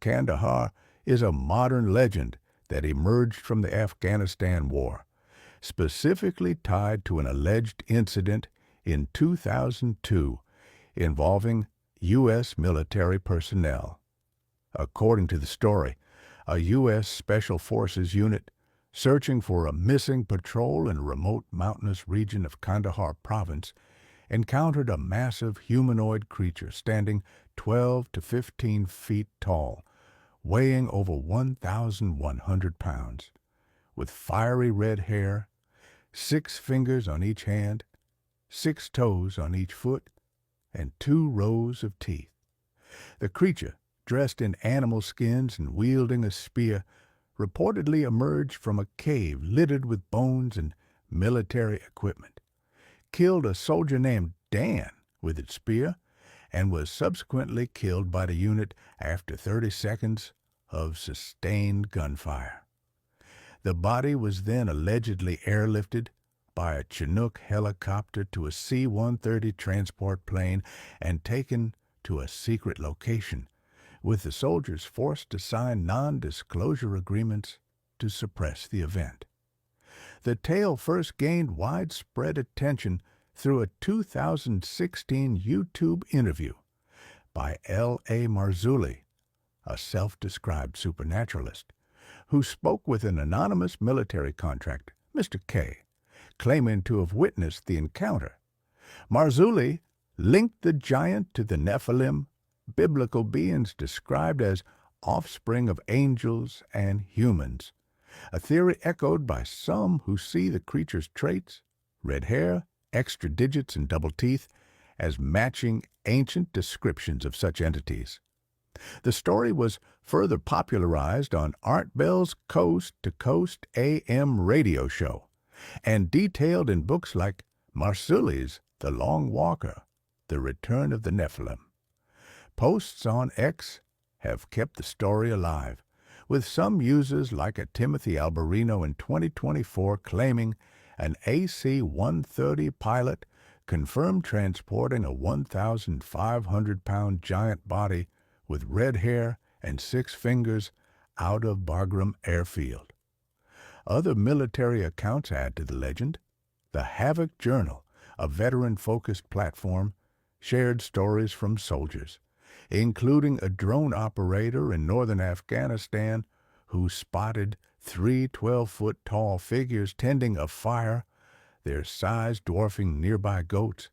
Kandahar is a modern legend that emerged from the Afghanistan War, specifically tied to an alleged incident in 2002 involving U.S. military personnel. According to the story, a U.S. Special Forces unit searching for a missing patrol in a remote mountainous region of Kandahar province encountered a massive humanoid creature standing 12 to 15 feet tall, weighing over 1,100 pounds, with fiery red hair, 6 fingers on each hand, 6 toes on each foot, and 2 rows of teeth. The creature, dressed in animal skins and wielding a spear, reportedly emerged from a cave littered with bones and military equipment, killed a soldier named Dan with its spear, and was subsequently killed by the unit after 30 seconds of sustained gunfire. The body was then allegedly airlifted by a Chinook helicopter to a C-130 transport plane and taken to a secret location, with the soldiers forced to sign non-disclosure agreements to suppress the event. The tale first gained widespread attention through a 2016 YouTube interview by L.A. Marzulli, a self-described supernaturalist, who spoke with an anonymous military contractor, Mr. K, claiming to have witnessed the encounter. Marzulli linked the giant to the Nephilim, biblical beings described as offspring of angels and humans, a theory echoed by some who see the creature's traits, red hair, extra digits, and double teeth, as matching ancient descriptions of such entities. The story was further popularized on Art Bell's Coast to Coast AM radio show and detailed in books like Marzulli's The Long Walker, The Return of the Nephilim. Posts on X have kept the story alive, with some users like a Timothy Alberino in 2024 claiming an AC-130 pilot confirmed transporting a 1,500-pound giant body with red hair and 6 fingers out of Bagram Airfield. Other military accounts add to the legend. The Havoc Journal, a veteran-focused platform, shared stories from soldiers, including a drone operator in northern Afghanistan who spotted 3 12-foot-tall figures tending a fire, their size dwarfing nearby goats,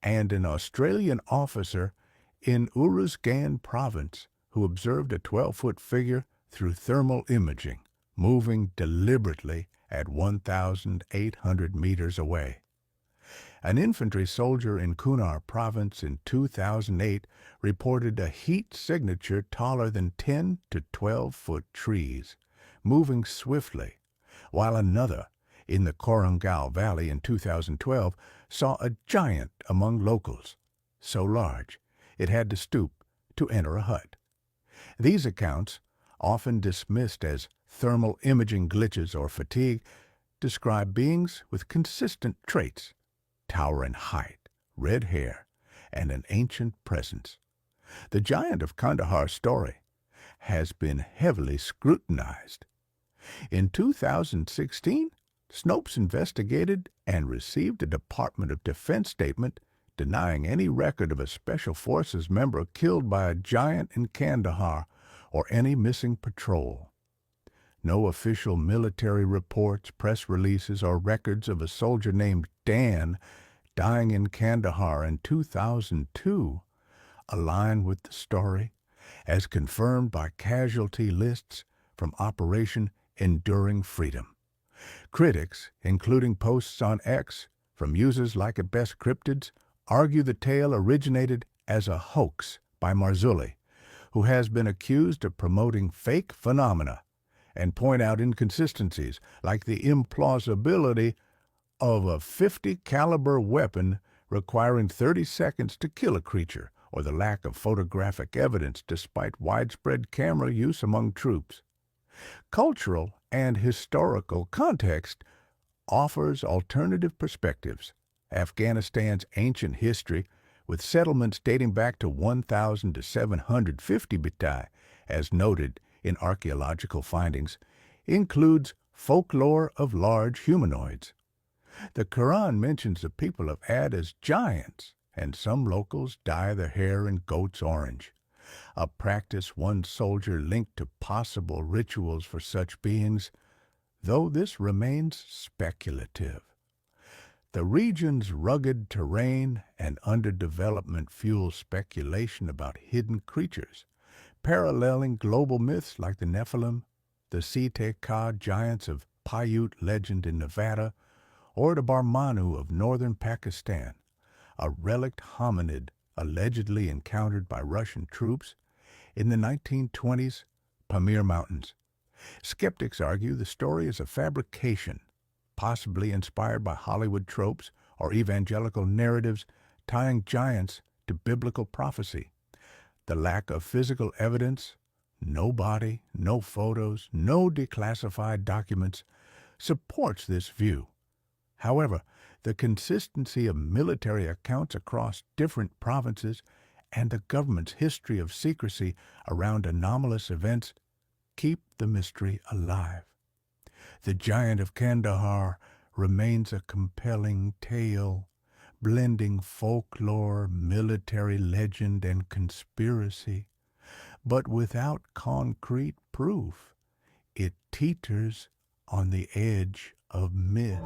and an Australian officer in Uruzgan province who observed a 12-foot figure through thermal imaging, moving deliberately at 1,800 meters away. An infantry soldier in Kunar province in 2008 reported a heat signature taller than 10 to 12-foot trees, moving swiftly, while another in the Korangal Valley in 2012 saw a giant among locals, so large it had to stoop to enter a hut. These accounts, often dismissed as thermal imaging glitches or fatigue, describe beings with consistent traits: towering height, red hair, and an ancient presence. The giant of Kandahar's story has been heavily scrutinized. In 2016, Snopes investigated and received a Department of Defense statement denying any record of a Special Forces member killed by a giant in Kandahar or any missing patrol. No official military reports, press releases, or records of a soldier named Dan dying in Kandahar in 2002 align with the story, as confirmed by casualty lists from Operation Enduring Freedom. Critics, including posts on X from users like at Best Cryptids, argue the tale originated as a hoax by Marzulli, who has been accused of promoting fake phenomena, and point out inconsistencies like the implausibility of a .50 caliber weapon requiring 30 seconds to kill a creature, or the lack of photographic evidence despite widespread camera use among troops. Cultural and historical context offers alternative perspectives. Afghanistan's ancient history, with settlements dating back to 1,000 to 750 BC, as noted in archaeological findings, includes folklore of large humanoids. The Quran mentions the people of Ad as giants, and some locals dye their hair in goat's orange, a practice one soldier linked to possible rituals for such beings, though this remains speculative. The region's rugged terrain and underdevelopment fuel speculation about hidden creatures, paralleling global myths like the Nephilim, the Sete-Ka giants of Paiute legend in Nevada, or the Barmanu of northern Pakistan, a relict hominid allegedly encountered by Russian troops in the 1920s Pamir Mountains. Skeptics argue the story is a fabrication, possibly inspired by Hollywood tropes or evangelical narratives tying giants to biblical prophecy. The lack of physical evidence, no body, no photos, no declassified documents, supports this view. However, the consistency of military accounts across different provinces and the government's history of secrecy around anomalous events keep the mystery alive. The Giant of Kandahar remains a compelling tale, blending folklore, military legend, and conspiracy. But without concrete proof, it teeters on the edge of myth.